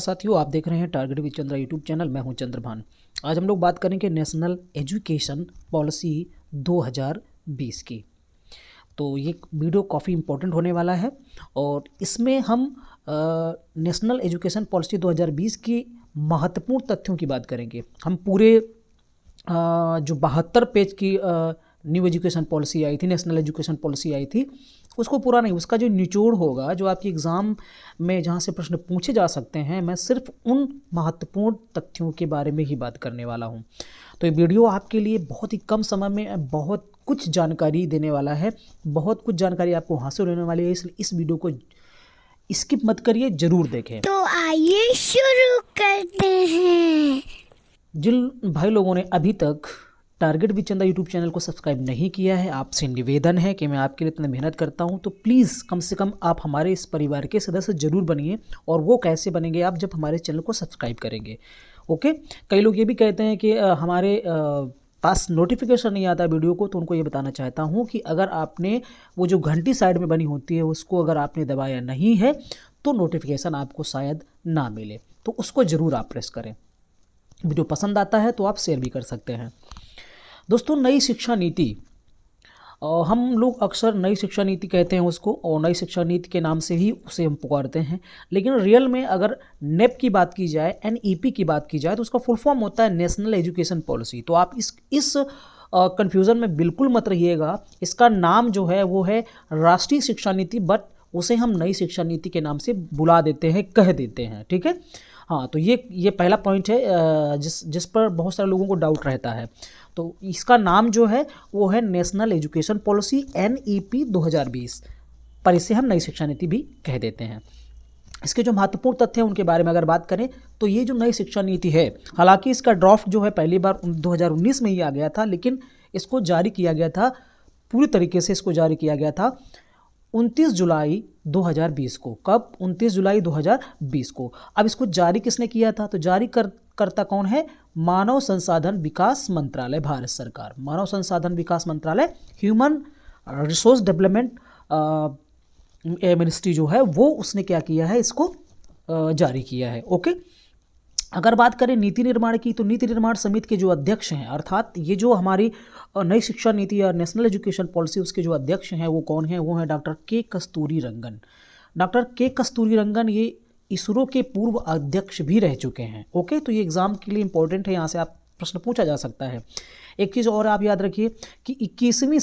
साथियों, आप देख रहे हैं target with Chandra YouTube channel. मैं हूं चंद्रभान। आज हम लोग बात करेंगे नेशनल एजुकेशन पॉलिसी 2020 की। तो ये वीडियो काफ़ी इम्पोर्टेंट होने वाला है और इसमें हम नेशनल एजुकेशन पॉलिसी 2020 की महत्वपूर्ण तथ्यों की बात करेंगे। हम पूरे जो 72 पेज की न्यू एजुकेशन पॉलिसी आई थी, नेशनल एजुकेशन पॉलिसी आई थी, उसको पूरा नहीं, उसका जो निचोड़ होगा, जो आपके एग्ज़ाम में जहाँ से प्रश्न पूछे जा सकते हैं, मैं सिर्फ उन महत्वपूर्ण तथ्यों के बारे में ही बात करने वाला हूँ। तो ये वीडियो आपके लिए बहुत ही कम समय में बहुत कुछ जानकारी देने वाला है, बहुत कुछ जानकारी आपको हासिल होने वाली है, इसलिए इस वीडियो को स्किप मत करिए, ज़रूर देखें। तो आइए शुरू करते हैं। जिन भाई लोगों ने अभी तक target with Chandra YouTube channel को सब्सक्राइब नहीं किया है, आपसे निवेदन है कि मैं आपके लिए इतना मेहनत करता हूं, तो प्लीज़ कम से कम आप हमारे इस परिवार के सदस्य जरूर बनिए। और वो कैसे बनेंगे? आप जब हमारे चैनल को सब्सक्राइब करेंगे। ओके, कई लोग ये भी कहते हैं कि हमारे पास नोटिफिकेशन नहीं आता वीडियो को, तो उनको ये बताना चाहता हूँ कि अगर आपने वो जो घंटी साइड में बनी होती है उसको अगर आपने दबाया नहीं है तो नोटिफिकेशन आपको शायद ना मिले, तो उसको ज़रूर आप प्रेस करें। वीडियो पसंद आता है तो आप शेयर भी कर सकते हैं। दोस्तों, नई शिक्षा नीति, हम लोग अक्सर नई शिक्षा नीति कहते हैं उसको, और नई शिक्षा नीति के नाम से ही उसे हम पुकारते हैं, लेकिन रियल में अगर नेप की बात की जाए, एनईपी की बात की जाए, तो उसका फुल फॉर्म होता है नेशनल एजुकेशन पॉलिसी। तो आप इस कन्फ्यूज़न में बिल्कुल मत रहिएगा। इसका नाम जो है वो है राष्ट्रीय शिक्षा नीति, बट उसे हम नई शिक्षा नीति के नाम से बुला देते हैं, कह देते हैं। ठीक है, हाँ, तो ये पहला पॉइंट है जिस पर बहुत सारे लोगों को डाउट रहता है। तो इसका नाम जो है वो है नेशनल एजुकेशन पॉलिसी, एनईपी 2020, पर इसे हम नई शिक्षा नीति भी कह देते हैं। इसके जो महत्वपूर्ण तथ्य हैं उनके बारे में अगर बात करें तो ये जो नई शिक्षा नीति है, हालांकि इसका ड्राफ्ट जो है पहली बार 2019 में ही आ गया था, लेकिन इसको जारी किया गया था, पूरी तरीके से इसको जारी किया गया था 29 जुलाई 2020 को। कब? 29 जुलाई 2020 को। अब इसको जारी किसने किया था? तो जारी करता कौन है? मानव संसाधन विकास मंत्रालय, भारत सरकार। मानव संसाधन विकास मंत्रालय, ह्यूमन रिसोर्स डेवलपमेंट मिनिस्ट्री जो है वो उसने क्या किया है, इसको जारी किया है। ओके, अगर बात करें नीति निर्माण की, तो नीति निर्माण समिति के जो अध्यक्ष हैं, अर्थात ये जो हमारी नई शिक्षा नीति या नेशनल एजुकेशन पॉलिसी, उसके जो अध्यक्ष हैं वो कौन हैं? वो हैं डॉक्टर के कस्तूरी रंगन। डॉक्टर के कस्तूरी रंगन ये इसरो के पूर्व अध्यक्ष भी रह चुके हैं। ओके, तो ये एग्ज़ाम के लिए इंपॉर्टेंट है, यहाँ से आप प्रश्न पूछा जा सकता है। एक चीज़ और आप याद रखिए कि 21वीं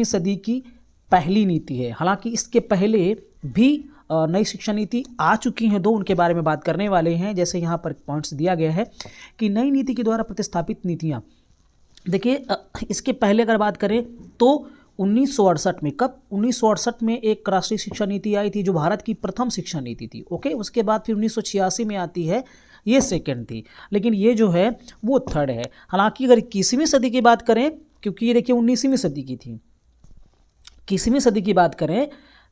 सदी की पहली नीति है। हालांकि इसके पहले भी नई शिक्षा नीति आ चुकी हैं, दो, उनके बारे में बात करने वाले हैं। जैसे यहाँ पर पॉइंट्स दिया गया है कि नई नीति के द्वारा प्रतिस्थापित नीतियाँ, देखिए इसके पहले अगर बात करें तो 1968 में, कब? 1968 में एक राष्ट्रीय शिक्षा नीति आई थी जो भारत की प्रथम शिक्षा नीति थी। ओके, उसके बाद फिर 1986 में आती है, ये सेकंड थी, लेकिन ये जो है वो थर्ड है। हालांकि अगर 21वीं सदी की बात करें, क्योंकि ये देखिए 19वीं सदी की थी, 21वीं सदी की बात करें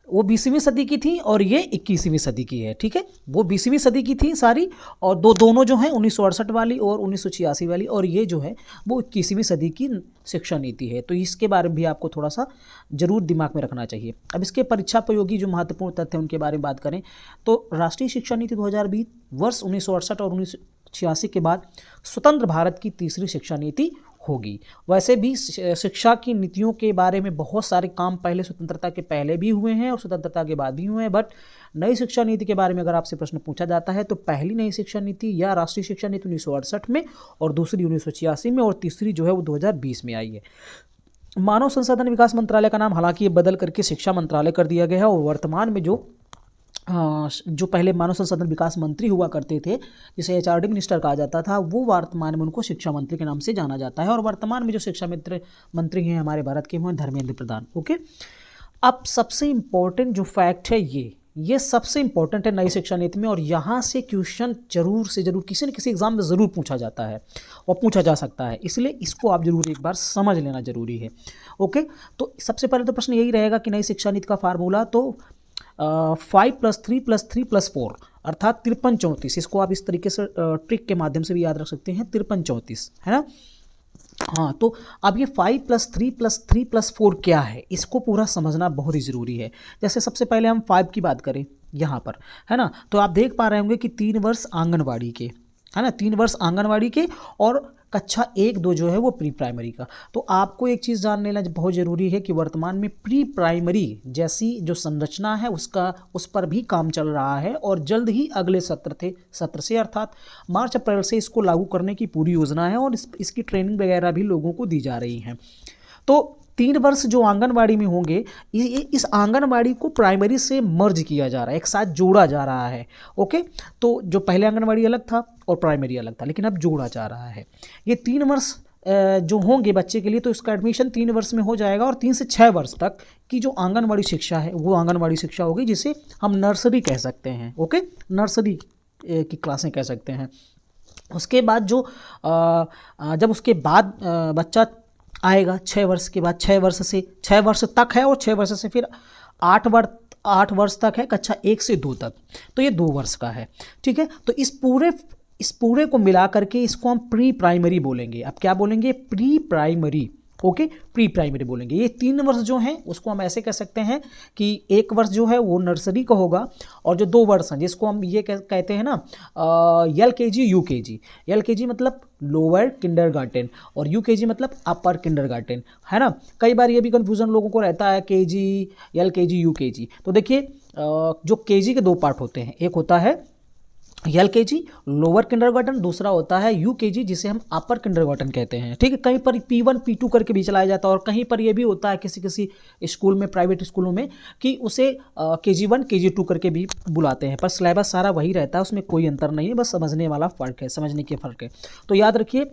वो 20वीं सदी की थी और ये 21वीं सदी की है। ठीक है, वो 20वीं सदी की थी सारी, और दोनों जो हैं 1968 वाली और 1986 वाली, और ये जो है वो 21वीं सदी की शिक्षा नीति है। तो इसके बारे में भी आपको थोड़ा सा जरूर दिमाग में रखना चाहिए। अब इसके परीक्षापयोगी जो महत्वपूर्ण तथ्य हैं उनके बारे में बात करें तो राष्ट्रीय शिक्षा नीति 2020 वर्ष 1968 और 1986 के बाद स्वतंत्र भारत की तीसरी शिक्षा नीति होगी। वैसे भी शिक्षा की नीतियों के बारे में बहुत सारे काम पहले स्वतंत्रता के पहले भी हुए हैं और स्वतंत्रता के बाद भी हुए हैं, बट नई शिक्षा नीति के बारे में अगर आपसे प्रश्न पूछा जाता है तो पहली नई शिक्षा नीति या राष्ट्रीय शिक्षा नीति 1968 में, और दूसरी 1986 में, और तीसरी जो है वो 2020 में आई है। मानव संसाधन विकास मंत्रालय का नाम हालांकि ये बदल करके शिक्षा मंत्रालय कर दिया गया है, और वर्तमान में जो पहले मानव संसाधन विकास मंत्री हुआ करते थे, जिसे एचआरडी मिनिस्टर कहा जाता था, वो वर्तमान में उनको शिक्षा मंत्री के नाम से जाना जाता है। और वर्तमान में जो शिक्षा मंत्री हैं हमारे भारत के, वो हैं धर्मेंद्र प्रधान। ओके, अब सबसे इम्पोर्टेंट जो फैक्ट है ये सबसे इम्पोर्टेंट है नई शिक्षा नीति में, और यहाँ से क्वेश्चन जरूर से जरूर किसी न किसी एग्जाम में ज़रूर पूछा जाता है और पूछा जा सकता है, इसलिए इसको आप जरूर एक बार समझ लेना जरूरी है। ओके, तो सबसे पहले तो प्रश्न यही रहेगा कि नई शिक्षा नीति का फार्मूला तो 5+3+3+4 अर्थात 53-34, इसको आप इस तरीके से ट्रिक के माध्यम से भी याद रख सकते हैं, 53-34, है ना। हाँ, तो अब ये 5+3+3+4 क्या है, इसको पूरा समझना बहुत ही ज़रूरी है। जैसे सबसे पहले हम 5 की बात करें यहाँ पर, है ना। तो आप देख पा रहे होंगे कि 3 वर्ष आंगनवाड़ी के, है ना, 3 वर्ष आंगनवाड़ी के और कक्षा 1-2 जो है वो प्री प्राइमरी का। तो आपको एक चीज़ जान लेना बहुत ज़रूरी है कि वर्तमान में प्री प्राइमरी जैसी जो संरचना है उस पर भी काम चल रहा है और जल्द ही अगले सत्र से अर्थात मार्च अप्रैल से इसको लागू करने की पूरी योजना है और इसकी ट्रेनिंग वगैरह भी लोगों को दी जा रही है। तो 3 वर्ष जो आंगनवाड़ी में होंगे, इस आंगनवाड़ी को प्राइमरी से मर्ज किया जा रहा है, एक साथ जोड़ा जा रहा है। ओके, तो जो पहले आंगनवाड़ी अलग था और प्राइमरी अलग था, लेकिन अब जोड़ा जा रहा है। ये 3 वर्ष जो होंगे बच्चे के लिए, तो इसका एडमिशन 3 वर्ष में हो जाएगा और 3 से 6 वर्ष तक की जो आंगनवाड़ी शिक्षा है वो आंगनवाड़ी शिक्षा होगी, जिसे हम नर्सरी कह सकते हैं। ओके, नर्सरी की क्लासें कह सकते हैं। उसके बाद जब उसके बाद बच्चा आएगा 6 वर्ष के बाद, 6 वर्ष तक है और 6 वर्ष से फिर 8 वर्ष तक है, कक्षा 1 से 2 तक, तो ये 2 वर्ष का है। ठीक है, तो इस पूरे को मिला करके इसको हम प्री प्राइमरी बोलेंगे। अब क्या बोलेंगे? Pre primary. Okay, pre primary बोलेंगे। ये 3 वर्ष जो हैं उसको हम ऐसे कह सकते हैं कि 1 वर्ष जो है वो नर्सरी का होगा और जो 2 वर्ष हैं जिसको हम ये कहते हैं ना LKG UKG। LKG मतलब लोअर किंडरगार्टन और UKG मतलब अपर किंडरगार्टन, है ना। कई बार ये भी कन्फ्यूज़न लोगों को रहता है KG LKG UKG। तो देखिए जो KG के 2 पार्ट होते हैं, एक होता है LKG लोअर किंडरगार्टन, दूसरा होता है UKG जिसे हम अपर किंडरगार्टन कहते हैं। ठीक है, कहीं पर P1 P2 करके भी चलाया जाता है और कहीं पर ये भी होता है किसी स्कूल में, प्राइवेट स्कूलों में, कि उसे KG1 KG2 करके भी बुलाते हैं, पर सिलेबस सारा वही रहता है, उसमें कोई अंतर नहीं है, बस समझने वाला फ़र्क है, समझने के फ़र्क है। तो याद रखिए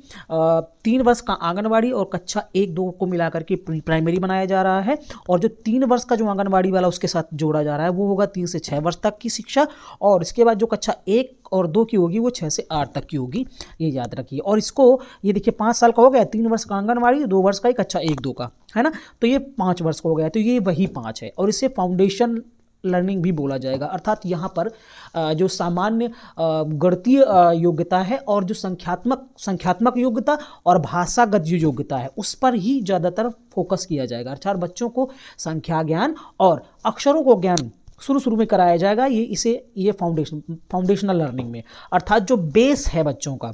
3 वर्ष का आंगनवाड़ी और कक्षा 1-2 को मिला करके प्री प्राइमरी बनाया जा रहा है और जो 3 वर्ष का जो आंगनवाड़ी वाला उसके साथ जोड़ा जा रहा है वो होगा 3 से 6 वर्ष तक की शिक्षा और इसके बाद जो कक्षा 1 और 2 की होगी वो 6 से 8 तक की होगी, ये याद रखिए। और इसको ये देखिए 5 साल का हो गया, 3 वर्ष का आंगनवाड़ी, 2 वर्ष का ही कक्षा 1-2 का, है ना। तो ये 5 वर्ष का हो गया, तो ये वही 5 है और इसे फाउंडेशन लर्निंग भी बोला जाएगा। अर्थात यहाँ पर जो सामान्य गणितीय योग्यता है और जो संख्यात्मक योग्यता और भाषागत जो योग्यता है उस पर ही ज़्यादातर फोकस किया जाएगा। अर्थात बच्चों को संख्या ज्ञान और अक्षरों को ज्ञान शुरू में कराया जाएगा, ये फाउंडेशनल लर्निंग में। अर्थात जो बेस है बच्चों का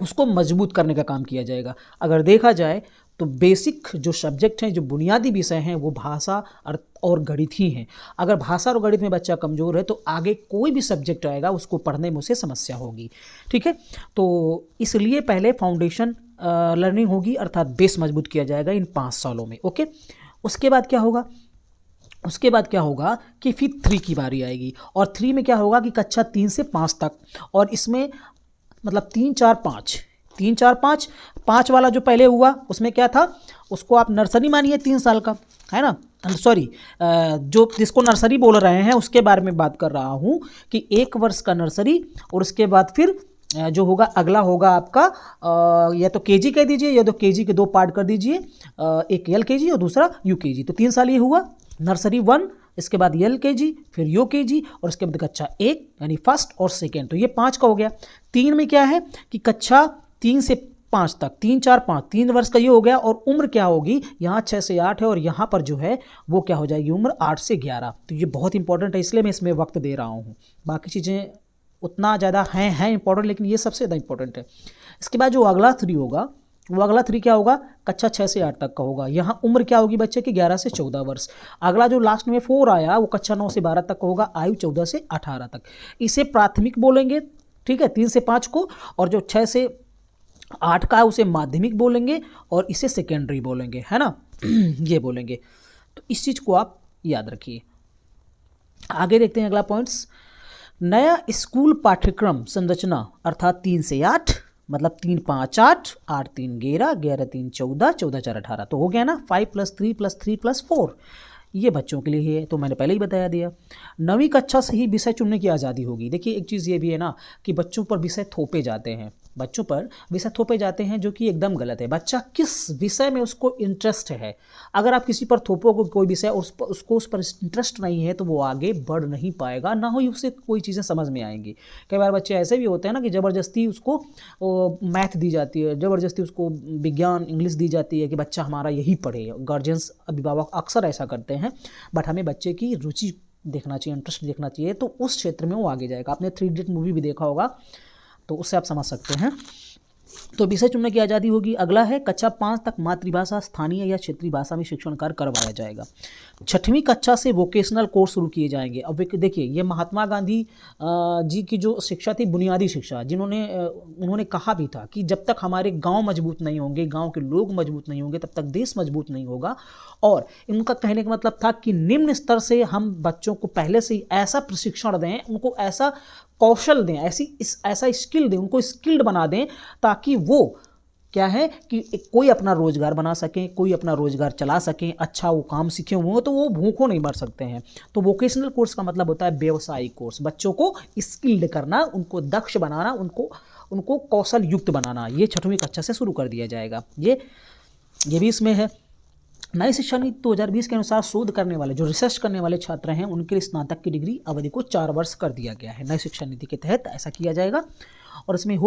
उसको मजबूत करने का काम किया जाएगा। अगर देखा जाए तो बेसिक जो सब्जेक्ट हैं, जो बुनियादी विषय हैं, वो भाषा और गणित ही हैं। अगर भाषा और गणित में बच्चा कमज़ोर है तो आगे कोई भी सब्जेक्ट आएगा उसको पढ़ने में उसे समस्या होगी। ठीक है, तो इसलिए पहले फाउंडेशन लर्निंग होगी, अर्थात बेस मजबूत किया जाएगा इन 5 सालों में। ओके, उसके बाद क्या होगा कि फिर 3 की बारी आएगी और 3 में क्या होगा कि कक्षा 3 से 5 तक, और इसमें मतलब 3 4 5 5 वाला जो पहले हुआ उसमें क्या था, उसको आप नर्सरी मानिए 3 साल का, है ना। सॉरी, जो जिसको नर्सरी बोल रहे हैं उसके बारे में बात कर रहा हूँ कि 1 वर्ष का नर्सरी और उसके बाद फिर जो होगा अगला होगा आपका या तो KG कह दीजिए या तो KG के 2 पार्ट कर दीजिए, एक LKG और दूसरा UKG। तो 3 साल ये हुआ, नर्सरी 1, इसके बाद LKG, फिर UKG और उसके बाद कक्षा 1 यानी फर्स्ट और सेकेंड। तो ये 5 का हो गया। 3 में क्या है कि कक्षा 3 से 5 तक, 3 4 5 3 वर्ष का ये हो गया। और उम्र क्या होगी, यहाँ 6 से 8 है और यहाँ पर जो है वो क्या हो जाएगी, उम्र 8 से 11। तो ये बहुत इंपॉर्टेंट है, इसलिए मैं इसमें वक्त दे रहा हूँ। बाकी चीज़ें उतना ज़्यादा हैं इंपॉर्टेंट, लेकिन ये सबसे ज़्यादा इंपॉर्टेंट है। इसके बाद जो अगला 3 होगा, वो अगला 3 क्या होगा, कक्षा 6 से 8 तक का होगा। यहाँ उम्र क्या होगी बच्चे की, 11 से 14 वर्ष। अगला जो लास्ट में 4 आया वो कक्षा 9 से 12 तक का होगा, आयु 14 से 18 तक। इसे प्राथमिक बोलेंगे, ठीक है, 3 से 5 को, और जो 6 से 8 का उसे माध्यमिक बोलेंगे और इसे सेकेंडरी बोलेंगे, है ना। ये बोलेंगे, तो इस चीज़ को आप याद रखिए। आगे देखते हैं अगला पॉइंट्स। नया स्कूल पाठ्यक्रम संरचना, अर्थात 3 से 8 मतलब 3 5 8, 8 3 11, 11 3 14, 14 4 18। तो हो गया ना 5 + 3 + 3 + 4। ये बच्चों के लिए है, तो मैंने पहले ही बताया दिया। 9वीं कक्षा से ही विषय चुनने की आज़ादी होगी। देखिए एक चीज़ ये भी है ना कि बच्चों पर विषय थोपे जाते हैं, जो कि एकदम गलत है। बच्चा किस विषय में उसको इंटरेस्ट है, अगर आप किसी पर थोपोगे कोई विषय उसको उस पर इंटरेस्ट नहीं है तो वो आगे बढ़ नहीं पाएगा, ना ही उससे कोई चीज़ें समझ में आएंगी। कई बार बच्चे ऐसे भी होते हैं ना कि ज़बरदस्ती उसको मैथ दी जाती है, ज़बरदस्ती उसको विज्ञान इंग्लिश दी जाती है कि बच्चा हमारा यही पढ़े। गार्जियंस, अभिभावक अक्सर ऐसा करते हैं, बट हमें बच्चे की रुचि देखना चाहिए, इंटरेस्ट देखना चाहिए, तो उस क्षेत्र में वो आगे जाएगा। आपने 3 इडियट मूवी भी देखा होगा, तो उससे आप समझ सकते हैं। तो विषय चुनने की आज़ादी होगी। अगला है कक्षा 5 तक मातृभाषा, स्थानीय या क्षेत्रीय भाषा में शिक्षण कार्य करवाया जाएगा। 6वीं कक्षा से वोकेशनल कोर्स शुरू किए जाएंगे। अब देखिए, ये महात्मा गांधी जी की जो शिक्षा थी, बुनियादी शिक्षा, उन्होंने कहा भी था कि जब तक हमारे गांव मजबूत नहीं होंगे, गांव के लोग मजबूत नहीं होंगे, तब तक देश मजबूत नहीं होगा। और इनका कहने का मतलब था कि निम्न स्तर से हम बच्चों को पहले से ही ऐसा प्रशिक्षण दें, उनको ऐसा कौशल दें, ऐसा स्किल दें, उनको स्किल्ड बना दें, ताकि वो क्या है कि कोई अपना रोजगार बना सकें, कोई अपना रोजगार चला सकें, अच्छा वो काम सीखे हुए हो तो वो भूखों नहीं मर सकते हैं। तो वोकेशनल कोर्स का मतलब होता है व्यवसायिक कोर्स, बच्चों को स्किल्ड करना, उनको दक्ष बनाना, उनको कौशल युक्त बनाना। ये 6वीं कक्षा से शुरू कर दिया जाएगा। ये भी इसमें है। नई शिक्षा नीति 2020 के अनुसार शोध करने वाले, जो रिसर्च करने वाले छात्र हैं, उनके लिए स्नातक की डिग्री अवधि को 4 वर्ष कर दिया गया है। नई शिक्षा नीति के तहत ऐसा किया जाएगा। और इसमें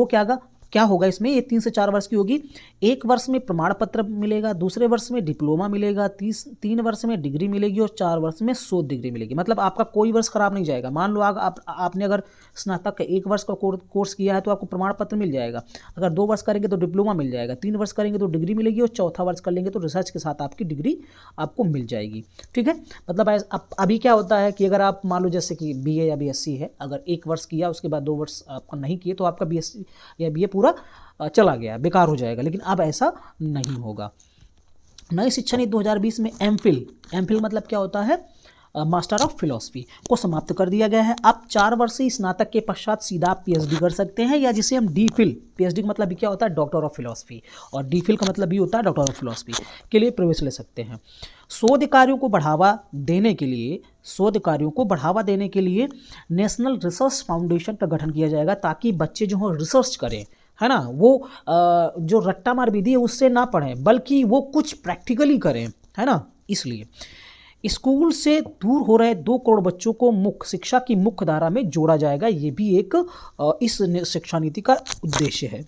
क्या होगा इसमें, ये 3 से 4 वर्ष की होगी। 1 वर्ष में प्रमाण पत्र मिलेगा, दूसरे वर्ष में डिप्लोमा मिलेगा, 3 वर्ष में डिग्री मिलेगी और 4 वर्ष में शोध डिग्री मिलेगी। मतलब आपका कोई वर्ष खराब नहीं जाएगा। मान लो आपने अगर स्नातक का 1 वर्ष का कोर्स किया है तो आपको प्रमाण पत्र मिल जाएगा। अगर 2 वर्ष करेंगे तो डिप्लोमा मिल जाएगा, 3 वर्ष करेंगे तो डिग्री मिलेगी और 4था वर्ष कर लेंगे तो रिसर्च के साथ आपकी डिग्री आपको मिल जाएगी। ठीक है, मतलब अभी क्या होता है कि अगर आप मान लो जैसे कि BA या BSc है, अगर 1 वर्ष किया उसके बाद 2 वर्ष आपका नहीं किए तो आपका BSc या BA पूरा चला गया, बेकार हो जाएगा। लेकिन अब ऐसा नहीं होगा। नई शिक्षा नीति 2020 में एमफिल मतलब क्या होता है, मास्टर ऑफ फिलॉसफी को समाप्त कर दिया गया है। अब 4 वर्षीय स्नातक के पश्चात सीधा आप PhD कर सकते हैं, या जिसे हम DPhil, PhD का मतलब भी क्या होता है, डॉक्टर ऑफ फिलॉसफी, और DPhil का मतलब भी होता है डॉक्टर ऑफ फिलॉसफी के लिए प्रवेश ले सकते हैं। शोध कार्यों को बढ़ावा देने के लिए नेशनल रिसर्च फाउंडेशन का गठन किया जाएगा, ताकि बच्चे जो हैं रिसर्च करें, है ना, वो जो रट्टा मार विधि है उससे ना पढ़ें, बल्कि वो कुछ प्रैक्टिकली करें, है ना। इसलिए स्कूल से दूर हो रहे 2 करोड़ बच्चों को मुख्य शिक्षा की मुख्य धारा में जोड़ा जाएगा। ये भी एक इस शिक्षा नीति का उद्देश्य है।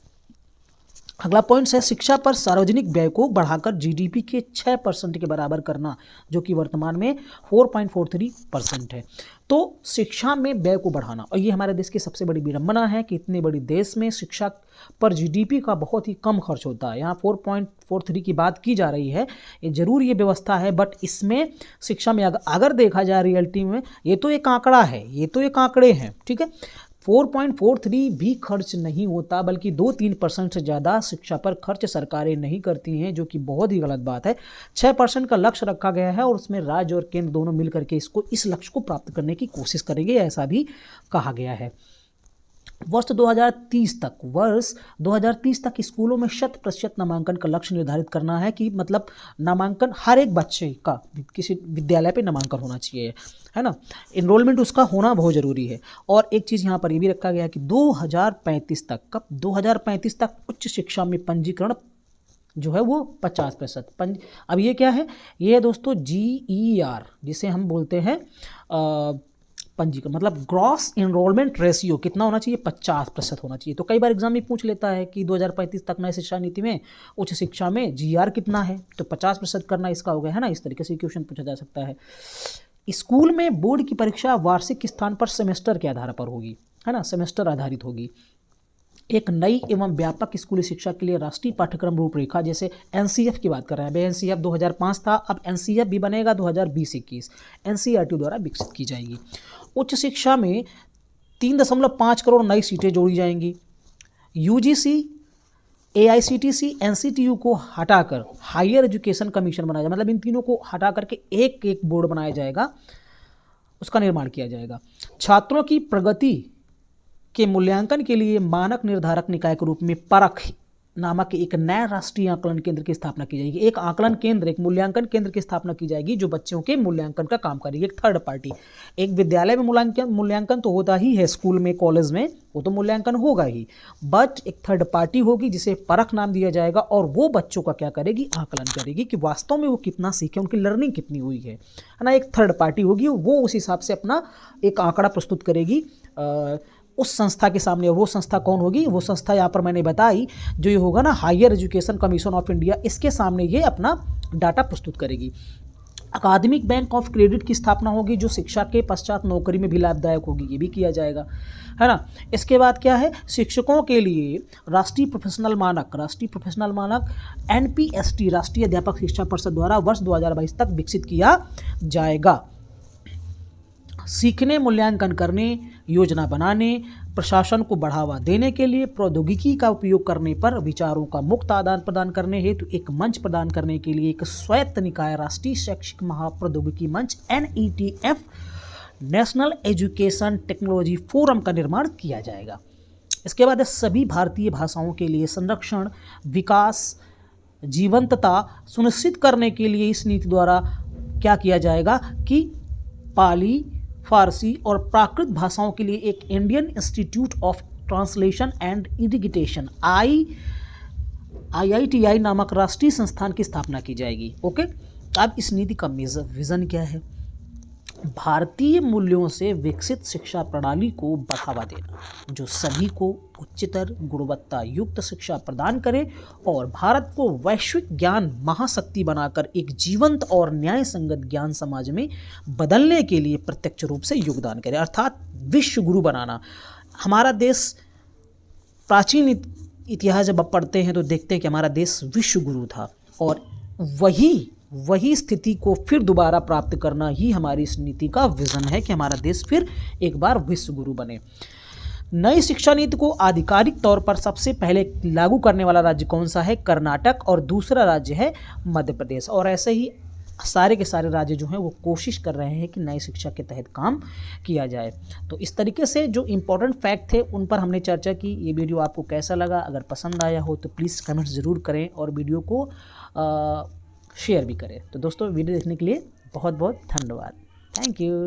अगला पॉइंट है शिक्षा पर सार्वजनिक व्यय को बढ़ाकर GDP के 6% के बराबर करना, जो कि वर्तमान में 4.43% है। तो शिक्षा में व्यय को बढ़ाना, और ये हमारे देश की सबसे बड़ी विडंबना है कि इतने बड़े देश में शिक्षा पर GDP का बहुत ही कम खर्च होता है। यहाँ 4.43 की बात की जा रही है, ये जरूर ये व्यवस्था है, बट इसमें शिक्षा में अगर देखा जाए रियलिटी में, ये तो एक आंकड़ा है, ये तो एक आंकड़े हैं। ठीक है, 4.43 भी खर्च नहीं होता, बल्कि 2-3% से ज़्यादा शिक्षा पर खर्च सरकारें नहीं करती हैं, जो कि बहुत ही गलत बात है। 6% का लक्ष्य रखा गया है और उसमें राज्य और केंद्र दोनों मिल करके इस लक्ष्य को प्राप्त करने की कोशिश करेंगे, ऐसा भी कहा गया है। वर्ष 2030 तक स्कूलों में 100% नामांकन का लक्ष्य निर्धारित करना है, कि मतलब नामांकन हर एक बच्चे का किसी विद्यालय पे नामांकन होना चाहिए, है ना। इनरोलमेंट उसका होना बहुत ज़रूरी है। और एक चीज़ यहाँ पर ये भी रखा गया है कि 2035 तक उच्च शिक्षा में पंजीकरण जो है वो 50%। अब ये क्या है, ये है दोस्तों GER, जिसे हम बोलते हैं पंजीकरण, मतलब ग्रॉस एनरोलमेंट रेशियो कितना होना चाहिए, 50% होना चाहिए। तो कई बार एग्जाम में पूछ लेता है कि 2035 तक नई शिक्षा नीति में उच्च शिक्षा में GER कितना है, तो 50% करना इसका हो गया, है ना। इस तरीके से क्वेश्चन पूछा जा सकता है। स्कूल में बोर्ड की परीक्षा वार्षिक स्थान पर सेमेस्टर के आधार पर होगी, है ना, सेमेस्टर आधारित होगी। एक नई एवं व्यापक स्कूली शिक्षा के लिए राष्ट्रीय पाठ्यक्रम रूपरेखा, जैसे NCF की बात कर रहे हैं, NCF 2005 था, अब NCF भी बनेगा 2020-21, NCERT द्वारा विकसित की जाएगी। उच्च शिक्षा में 3.5 करोड़ नई सीटें जोड़ी जाएंगी। UGC, AICTC, NCTU को हटाकर हायर एजुकेशन कमीशन बनाया जाएगा, मतलब इन तीनों को हटा करके एक बोर्ड बनाया जाएगा, उसका निर्माण किया जाएगा। छात्रों की प्रगति के मूल्यांकन के लिए मानक निर्धारक निकाय के रूप में परख नामक एक नया राष्ट्रीय आकलन केंद्र की स्थापना की जाएगी। एक आकलन केंद्र, एक मूल्यांकन केंद्र की स्थापना की जाएगी, जो बच्चों के मूल्यांकन का काम करेगी। एक थर्ड पार्टी, एक विद्यालय में मूल्यांकन तो होता ही है, स्कूल में कॉलेज में वो तो मूल्यांकन होगा ही, बट एक थर्ड पार्टी होगी जिसे परख नाम दिया जाएगा, और वो बच्चों का क्या करेगी, आकलन करेगी कि वास्तव में वो कितना सीखे, उनकी लर्निंग कितनी हुई है ना। एक थर्ड पार्टी होगी, वो उस हिसाब से अपना एक आंकड़ा प्रस्तुत करेगी उस संस्था के सामने। वो संस्था कौन होगी, वो संस्था यहाँ पर मैंने बताई, जो ये होगा ना higher education commission of India, इसके सामने ये अपना डाटा प्रस्तुत करेगी। अकादमिक बैंक ऑफ क्रेडिट की स्थापना होगी जो शिक्षा के पश्चात नौकरी में भी लाभदायक होगी, ये भी किया जाएगा, है ना। इसके बाद क्या है, शिक्षकों के लिए राष्ट्रीय प्रोफेशनल मानक NPST राष्ट्रीय अध्यापक शिक्षा परिषद द्वारा वर्ष 2022 तक विकसित किया जाएगा। सीखने, मूल्यांकन करने, योजना बनाने, प्रशासन को बढ़ावा देने के लिए प्रौद्योगिकी का उपयोग करने पर विचारों का मुक्त आदान प्रदान करने हेतु एक मंच प्रदान करने के लिए एक स्वायत्त निकाय राष्ट्रीय शैक्षिक महाप्रौद्योगिकी मंच NETF national education technology forum का निर्माण किया जाएगा। इसके बाद सभी भारतीय भाषाओं के लिए संरक्षण, विकास, जीवंतता सुनिश्चित करने के लिए इस नीति द्वारा क्या किया जाएगा कि पाली, फारसी और प्राकृत भाषाओं के लिए एक Indian institute of translation and integration IITI नामक राष्ट्रीय संस्थान की स्थापना की जाएगी। ओके, अब इस नीति का विजन क्या है? भारतीय मूल्यों से विकसित शिक्षा प्रणाली को बढ़ावा देना जो सभी को उच्चतर गुणवत्ता युक्त शिक्षा प्रदान करे और भारत को वैश्विक ज्ञान महाशक्ति बनाकर एक जीवंत और न्याय संगत ज्ञान समाज में बदलने के लिए प्रत्यक्ष रूप से योगदान करे, अर्थात विश्व गुरु बनाना। हमारा देश प्राचीन इतिहास जब आप पढ़ते हैं तो देखते हैं कि हमारा देश विश्व गुरु था और वही स्थिति को फिर दोबारा प्राप्त करना ही हमारी इस नीति का विजन है कि हमारा देश फिर एक बार विश्व गुरु बने। नई शिक्षा नीति को आधिकारिक तौर पर सबसे पहले लागू करने वाला राज्य कौन सा है? कर्नाटक, और दूसरा राज्य है मध्य प्रदेश। और ऐसे ही सारे के सारे राज्य जो हैं वो कोशिश कर रहे हैं कि नई शिक्षा के तहत काम किया जाए। तो इस तरीके से जो इम्पोर्टेंट फैक्ट थे उन पर हमने चर्चा की। ये वीडियो आपको कैसा लगा? अगर पसंद आया हो तो प्लीज़ कमेंट ज़रूर करें और वीडियो को शेयर भी करें। तो दोस्तों, वीडियो देखने के लिए बहुत बहुत धन्यवाद। Thank you.